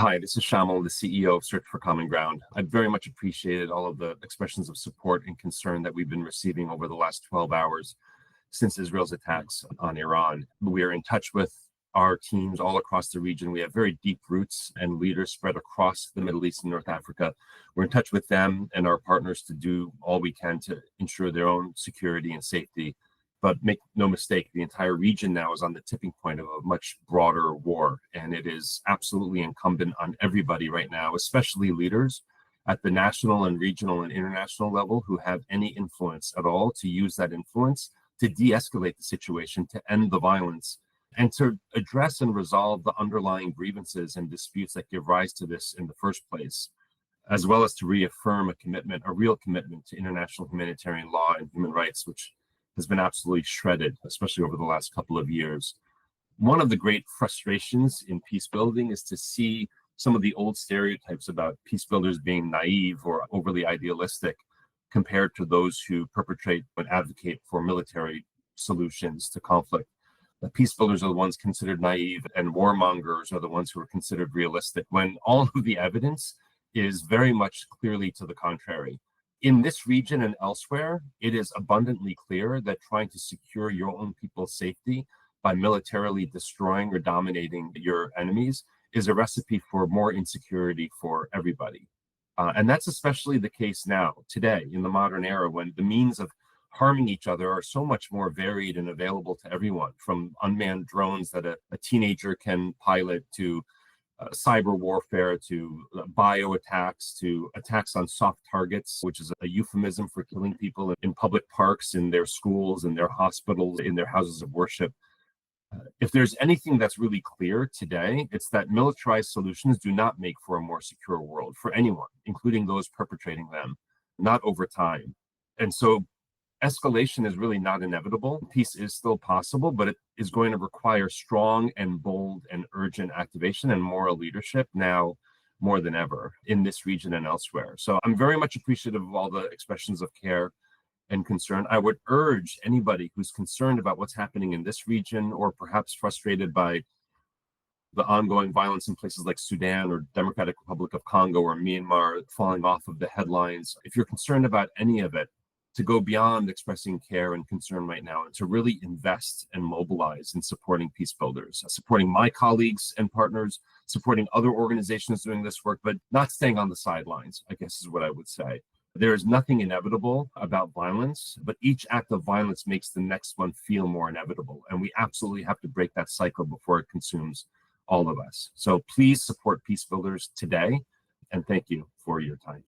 Hi, this is Shamil, the CEO of Search for Common Ground. I've very much appreciated all of the expressions of support and concern that we've been receiving over the last 12 hours since Israel's attacks on Iran. We are in touch with our teams all across the region. We have very deep roots and leaders spread across the Middle East and North Africa. We're in touch with them and our partners to do all we can to ensure their own security and safety. But make no mistake, the entire region now is on the tipping point of a much broader war. And it is absolutely incumbent on everybody right now, especially leaders at the national and regional and international level who have any influence at all, to use that influence to de-escalate the situation, to end the violence, and to address and resolve the underlying grievances and disputes that give rise to this in the first place, as well as to reaffirm a commitment, a real commitment to international humanitarian law and human rights, which has been absolutely shredded, especially over the last couple of years. One of the great frustrations in peace building is to see some of the old stereotypes about peace builders being naive or overly idealistic compared to those who perpetrate and advocate for military solutions to conflict. The peace builders are the ones considered naive, and warmongers are the ones who are considered realistic, when all of the evidence is very much clearly to the contrary. In this region and elsewhere, it is abundantly clear that trying to secure your own people's safety by militarily destroying or dominating your enemies is a recipe for more insecurity for everybody. And that's especially the case now, today, in the modern era, when the means of harming each other are so much more varied and available to everyone, from unmanned drones that a teenager can pilot, to cyber warfare, to bio attacks, to attacks on soft targets, which is a euphemism for killing people in public parks, in their schools, in their hospitals, in their houses of worship. If there's anything that's really clear today, it's that militarized solutions do not make for a more secure world for anyone, including those perpetrating them, not over time. And so escalation is really not inevitable. Peace is still possible, but it is going to require strong and bold and urgent activation and moral leadership now more than ever in this region and elsewhere. So I'm very much appreciative of all the expressions of care and concern. I would urge anybody who's concerned about what's happening in this region, or perhaps frustrated by the ongoing violence in places like Sudan or Democratic Republic of Congo or Myanmar falling off of the headlines, if you're concerned about any of it, to go beyond expressing care and concern right now and to really invest and mobilize in supporting peace builders, supporting my colleagues and partners, supporting other organizations doing this work, but not staying on the sidelines, I guess is what I would say. There is nothing inevitable about violence, but each act of violence makes the next one feel more inevitable. And we absolutely have to break that cycle before it consumes all of us. So please support peace builders today, and thank you for your time.